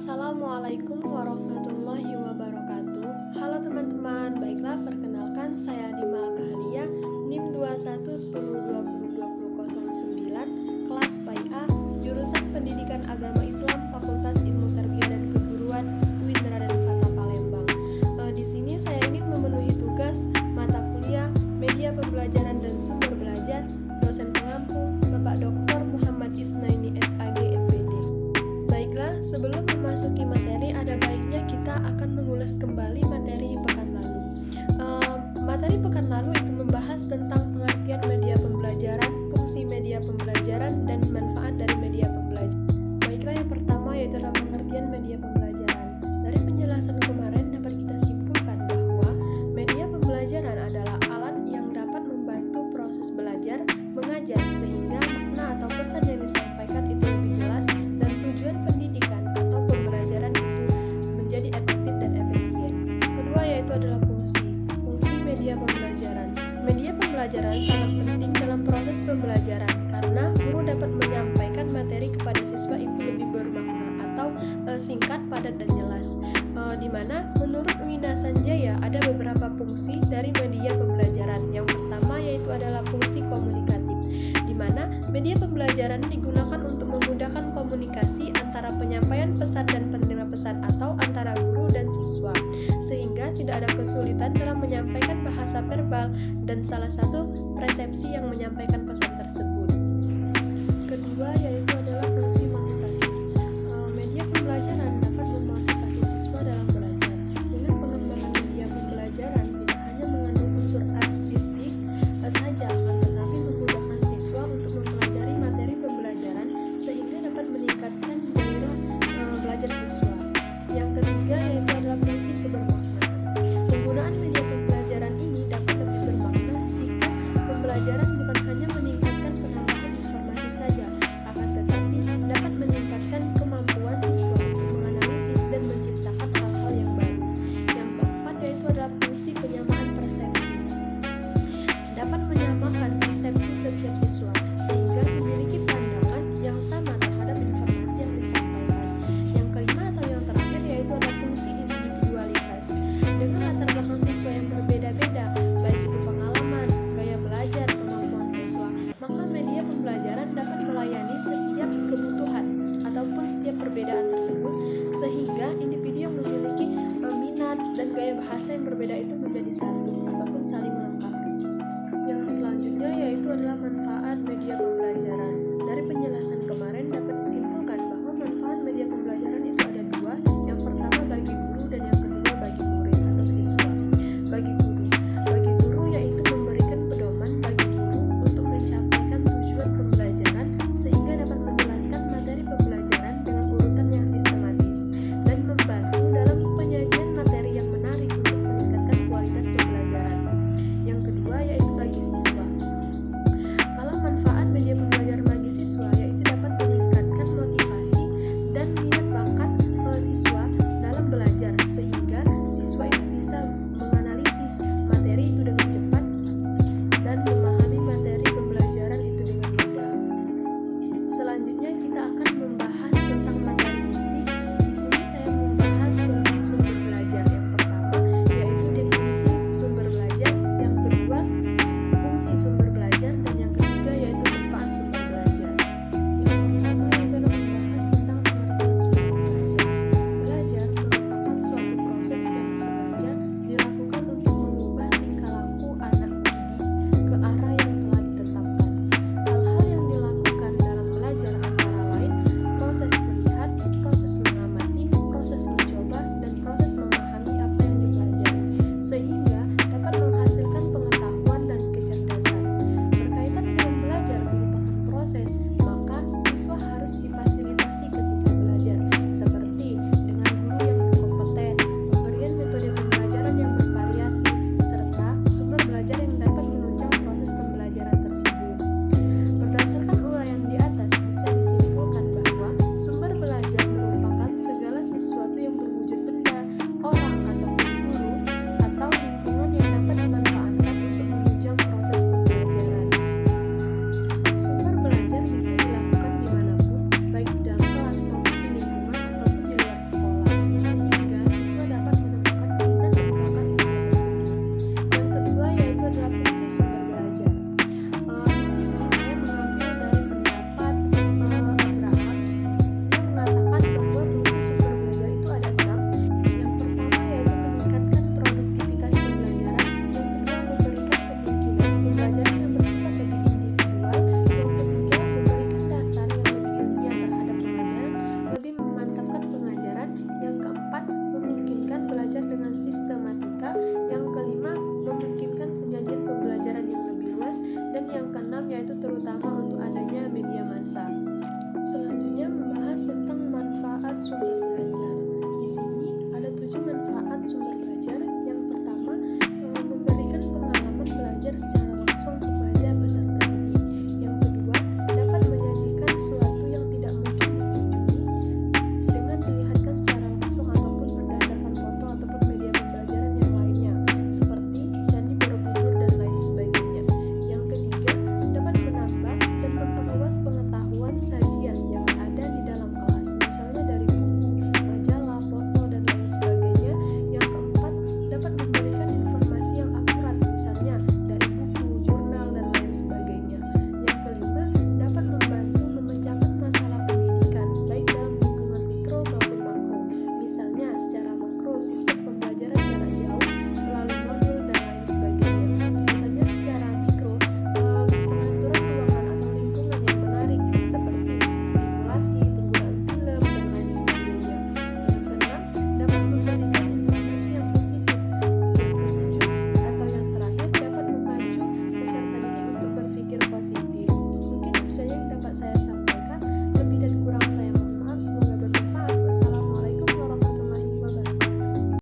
Assalamualaikum warahmatullahi wabarakatuh. Halo teman-teman, baiklah perkenalkan saya Dima Akahalia, NIM 2110202009, kelas PAI A, jurusan Pendidikan Agama Islam, Fakultas Ilmu Tarbiyah dan Keguruan, UIN Raden Fatah Palembang. Di sini saya ingin memenuhi tugas mata kuliah Media Pembelajaran dan Sumber Belajar, dosen pengampu Bapak Dr. Muhammad Isnaini SAG MPD. Baiklah, sebelum memasuki materi, ada baiknya kita akan mengulas kembali materi pekan lalu. Materi pekan lalu itu membahas tentang pengertian media pembelajaran, fungsi media pembelajaran, dan manfaat dari media pembelajaran. Baiklah, yang pertama yaitu adalah pengertian media pembelajaran. Dari penjelasan kemarin dapat kita simpulkan bahwa media pembelajaran adalah alat yang dapat membantu proses belajar, mengajar, sehingga makna atau pesan yang disampaikan itu lebih jelas dan tujuan pendidikan atau pembelajaran itu menjadi efektif dan efisien. Kedua yaitu adalah fungsi media pembelajaran. Media pembelajaran sangat penting dalam proses pembelajaran karena guru dapat menyampaikan materi kepada siswa itu lebih bermakna atau singkat, padat, dan jelas. Di mana menurut Wina Sanjaya ada beberapa fungsi dari media pembelajaran. Yang pertama yaitu adalah fungsi komunikatif, di mana media pembelajaran digunakan untuk memudahkan komunikasi antara penyampaian pesan dan penerima pesan atau antara guru dan siswa, sehingga tidak ada kesulitan dalam menyampaikan bahasa verbal dan salah satu persepsi yang menyampaikan pesan tersebut. Kedua yaitu adalah fungsi motivasi. Media pembelajaran dapat memotivasi siswa dalam belajar. Dengan pengembangan media pembelajaran tidak hanya mengandung unsur artistik saja, akan tetapi memudahkan siswa untuk mempelajari materi pembelajaran sehingga dapat meningkatkan gairah belajar siswa. Yang ketiga yaitu adalah fungsi kebermaknaan. Penggunaan media pembelajaran ini dapat lebih bermakna jika pembelajaran bukan hanya meningkatkan penangkapan informasi saja, akan tetapi dapat meningkatkan kemampuan siswa untuk menganalisis dan menciptakan hal-hal yang baru. Yang keempat yaitu adalah fungsi penyamaan persepsi. Dapat menyamakan persepsi setiap siswa sehingga memiliki pandangan yang sama terhadap informasi yang disampaikan. Yang kelima atau yang terakhir yaitu adalah fungsi individualitas. Dengan latar belakang siswa yang berbeda-beda, baik itu pengalaman, gaya belajar, kemampuan siswa, maka media pembelajaran dapat melayani setiap kebutuhan ataupun setiap perbedaan tersebut, sehingga individu yang memiliki minat dan gaya bahasa yang berbeda itu menjadi satu ataupun saling melengkapi. Yang selanjutnya yaitu adalah manfaat media